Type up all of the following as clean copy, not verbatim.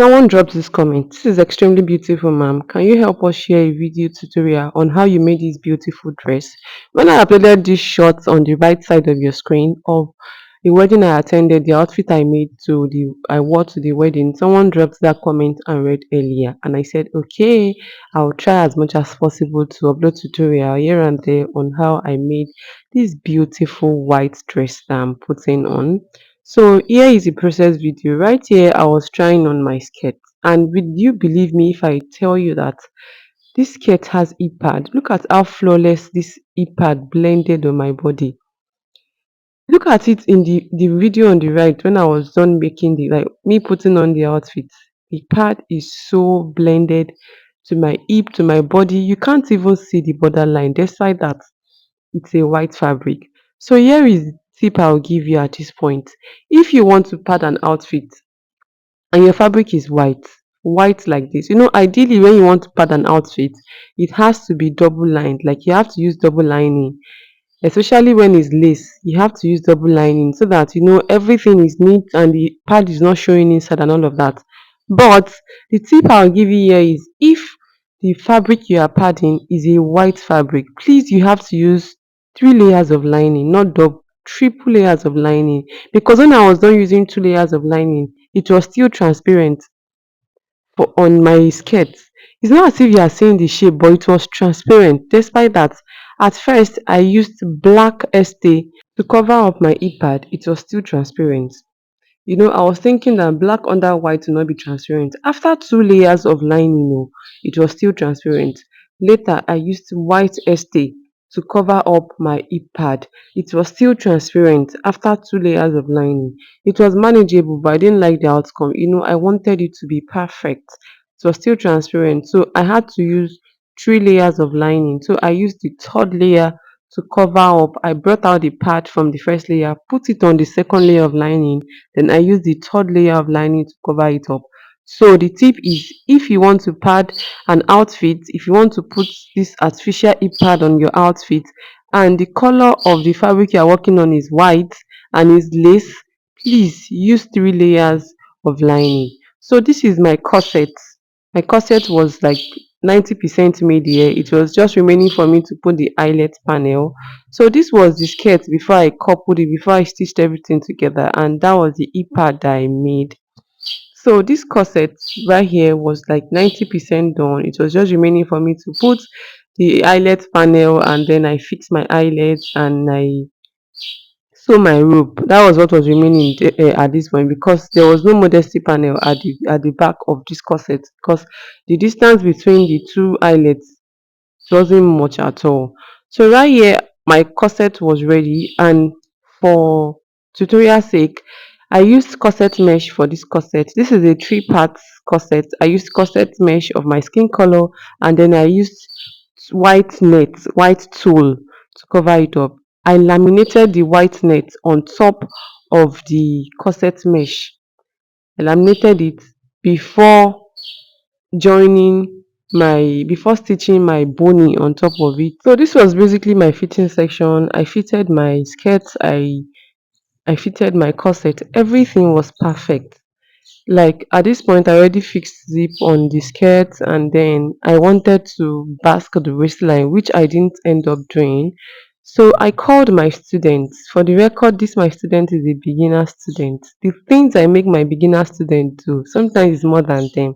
Someone dropped this comment. This is extremely beautiful, ma'am. Can you help us share a video tutorial on how you made this beautiful dress? When I uploaded these shots on the right side of your screen of the wedding I attended, the outfit I wore to the wedding, someone dropped that comment and read earlier. And I said, okay, I'll try as much as possible to upload tutorial here and there on how I made this beautiful white dress that I'm putting on. So here is the process video. Right here, I was trying on my skirt. And will you believe me if I tell you that this skirt has e-pad? Look at how flawless this e-pad blended on my body. Look at it in the video on the right when I was done making the like me putting on the outfit. The pad is so blended to my hip, to my body. You can't even see the borderline, despite that it's a white fabric. So here is the tip I'll give you at this point. If you want to pad an outfit and your fabric is white like this, ideally when you want to pad an outfit, it has to be double lined. Like you have to use double lining, especially when it's lace. You have to use double lining so that everything is neat and the pad is not showing inside and all of that. But the tip I'll give you here is, if the fabric you are padding is a white fabric, please you have to use three layers of lining, not double, triple layers of lining. Because when I was done using two layers of lining, it was still transparent on my skirt. It's not as if you are seeing the shape, but it was transparent. Despite that, at first I used black stay to cover up my e-pad. It was still transparent. I was thinking that black under white will not be transparent. After two layers of lining, it was still transparent. Later, I used white stay to cover up my hip pad. It was still transparent after two layers of lining. It was manageable, but I didn't like the outcome. I wanted it to be perfect. It was still transparent, so I had to use three layers of lining. So I used the third layer to cover up. I brought out the pad from the first layer, put it on the second layer of lining, then I use the third layer of lining to cover it up. So the tip is, if you want to pad an outfit, if you want to put this artificial hip pad on your outfit and the color of the fabric you are working on is white and is lace, please use three layers of lining. So this is my corset. My corset was like 90% made here. It was just remaining for me to put the eyelet panel. So this was the skirt before I coupled it, before I stitched everything together, and that was the e-pad that I made. So this corset right here was like 90% done. It was just remaining for me to put the eyelet panel, and then I fixed my eyelets and I sew my rope. That was what was remaining at this point, because there was no modesty panel at the back of this corset, because the distance between the two eyelets wasn't much at all. So right here, my corset was ready, and for tutorial sake, I used corset mesh for this corset. This is a three-part corset. I used corset mesh of my skin color, and then I used white tulle to cover it up. I laminated the white net on top of the corset mesh. I laminated it before before stitching my bony on top of it. So this was basically my fitting section. I fitted my skirt, I fitted my corset. Everything was perfect. Like at this point, I already fixed zip on the skirt, and then I wanted to bask the waistline, which I didn't end up doing. So I called my students. For the record, this my student is a beginner student. The things I make my beginner student do sometimes is more than them,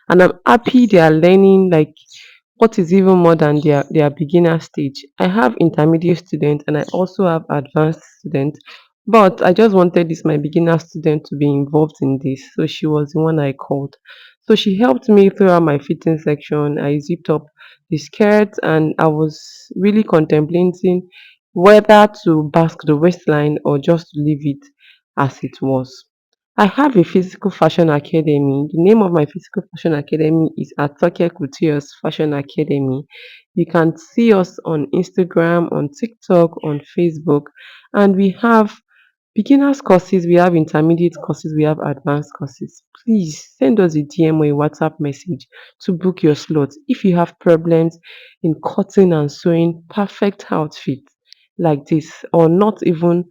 and I'm happy they are learning like what is even more than their beginner stage. I have intermediate students and I also have advanced students, but I just wanted this my beginner student to be involved in this. So she was the one I called. So she helped me throughout my fitting section. I zipped up the skirt and I was really contemplating whether to bask the waistline or just leave it as it was. I have a physical fashion academy. The name of my physical fashion academy is Atoke Couture's Fashion Academy. You can see us on Instagram, on TikTok, on Facebook, and we have beginners courses, we have intermediate courses, we have advanced courses. Please send us a DM or a WhatsApp message to book your slot if you have problems in cutting and sewing perfect outfits like this, or not even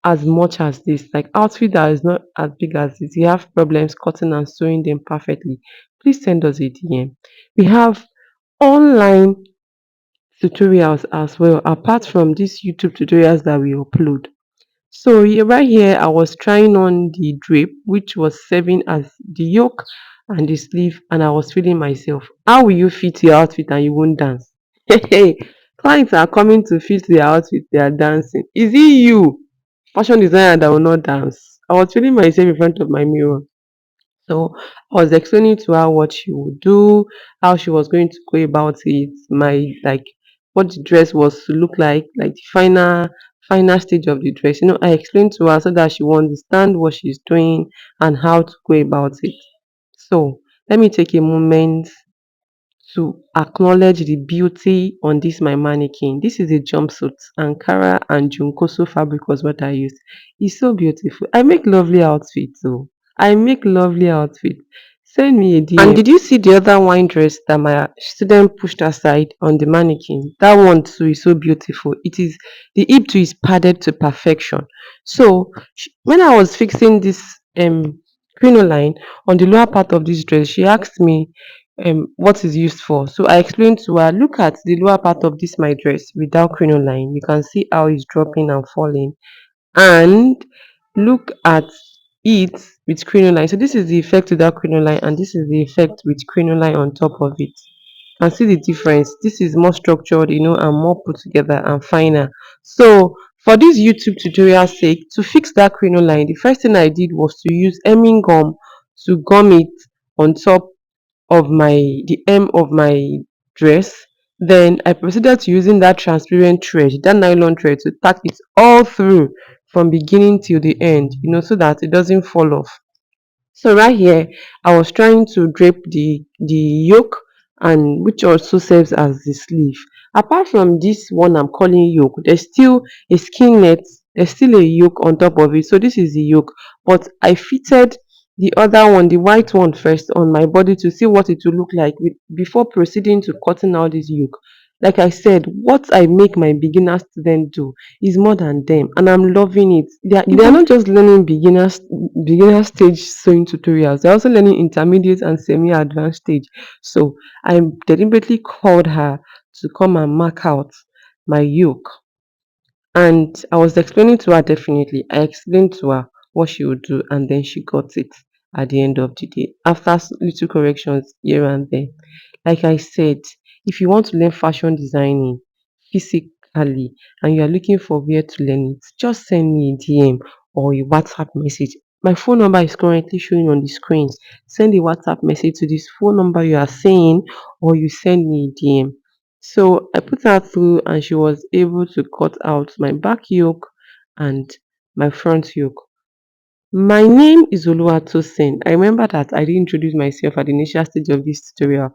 as much as this. Like outfit that is not as big as this. You have problems cutting and sewing them perfectly. Please send us a DM. We have online tutorials as well, apart from these YouTube tutorials that we upload. So right here, I was trying on the drape, which was serving as the yoke and the sleeve, and I was feeling myself. How will you fit your outfit and you won't dance? Hey, clients are coming to fit their outfit, they are dancing. Is it you, fashion designer, that will not dance? I was feeling myself in front of my mirror. So I was explaining to her what she would do, how she was going to go about it, my like what the dress was to look like the final stage of the dress. I explained to her so that she will understand what she's doing and how to go about it. So let me take a moment to acknowledge the beauty on this my mannequin. This is a jumpsuit. Ankara and Junkoso fabric was what I used. It's so beautiful. I make lovely outfits too. I make lovely outfits. Send me a DM. And did you see the other wine dress that my student pushed aside on the mannequin? That one too is so beautiful. It is the hip too is padded to perfection. So when I was fixing this crinoline on the lower part of this dress, she asked me what is used for. So I explained to her, look at the lower part of this my dress without crinoline. You can see how it's dropping and falling. And look at it with crinoline. So this is the effect without crinoline, and this is the effect with crinoline on top of it. And see the difference. This is more structured, and more put together and finer. So for this YouTube tutorial sake, to fix that crinoline, the first thing I did was to use hemming gum to gum it on top of the hem of my dress. Then I proceeded to using that transparent thread, that nylon thread, to tack it all through from beginning till the end, so that it doesn't fall off. So right here, I was trying to drape the yoke, and which also serves as the sleeve. Apart from this one I'm calling yoke, there's still a skin net, there's still a yoke on top of it. So this is the yoke, but I fitted the other one, the white one, first on my body to see what it will look like before proceeding to cutting out this yoke. Like I said, what I make my beginner students do is more than them, and I'm loving it. They are not just learning beginner stage sewing tutorials, they're also learning intermediate and semi-advanced stage. So I deliberately called her to come and mark out my yoke, and I was explaining to her. Definitely, I explained to her what she would do, and then she got it at the end of the day after little corrections here and there. Like I said, if you want to learn fashion designing physically and you are looking for where to learn it, just send me a DM or a WhatsApp message. My phone number is currently showing on the screen. Send a WhatsApp message to this phone number you are saying, or you send me a DM. So I put her through, and she was able to cut out my back yoke and my front yoke. My name is Oluwatosin. I remember that I did introduce myself at the initial stage of this tutorial.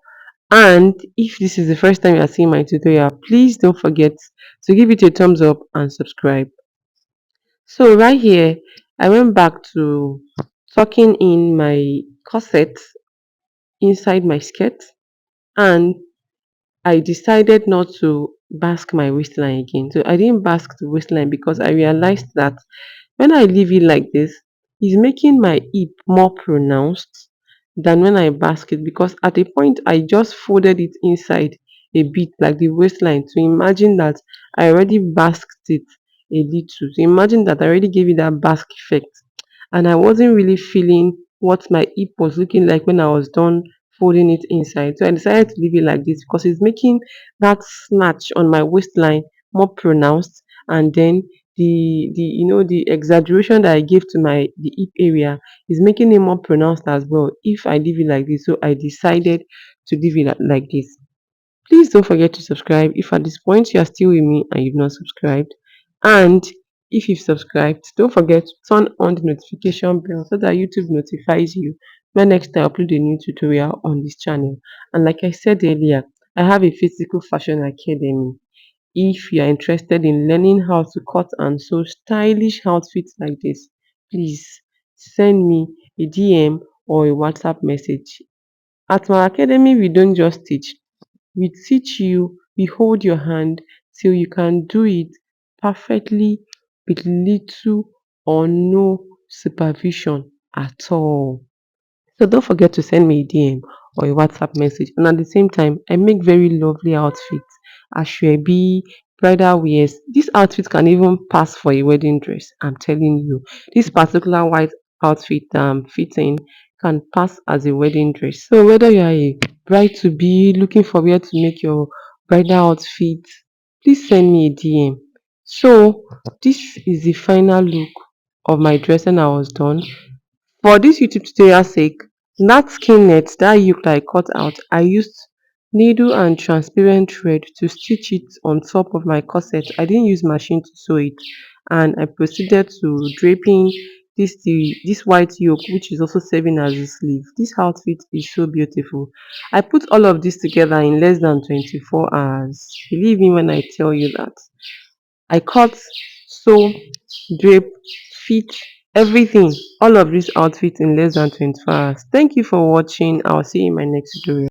And if this is the first time you are seeing my tutorial, please don't forget to give it a thumbs up and subscribe. So right here, I went back to tucking in my corset inside my skirt, and I decided not to bask my waistline again. So I didn't bask the waistline because I realized that when I leave it like this, it's making my hip more pronounced than when I bask it, because at a point I just folded it inside a bit like the waistline to imagine that I already basked it a little. To imagine that I already gave it that bask effect, and I wasn't really feeling what my hip was looking like when I was done folding it inside. So I decided to leave it like this because it's making that snatch on my waistline more pronounced, and then the exaggeration that I gave to the hip area is making it more pronounced as well if I leave it like this. So I decided to leave it like this. Please don't forget to subscribe if at this point you are still with me and you've not subscribed. And if you've subscribed, don't forget to turn on the notification bell so that YouTube notifies you when next I upload a new tutorial on this channel. And like I said earlier, I have a physical fashion academy. If you are interested in learning how to cut and sew stylish outfits like this, please send me a DM or a WhatsApp message. At my academy, we don't just teach, we teach you, we hold your hand till you can do it perfectly with little or no supervision at all. So don't forget to send me a DM or a WhatsApp message. And at the same time, I make very lovely outfits, ashwebi, bridal wears. This outfit can even pass for a wedding dress. I'm telling you, this particular white outfit fitting can pass as a wedding dress. So whether you are a bride to be looking for where to make your bridal outfit, please send me a DM. So this is the final look of my dress and I was done. For this YouTube tutorial sake, that skin net that yoke that I cut out, I used needle and transparent thread to stitch it on top of my corset. I didn't use machine to sew it, and I proceeded to draping this white yoke, which is also serving as a sleeve. This outfit is so beautiful. I put all of this together in less than 24 hours. Believe me when I tell you that. I cut, sew, drape, fit, everything, all of this outfit in less than 24 hours. Thank you for watching. I'll see you in my next tutorial.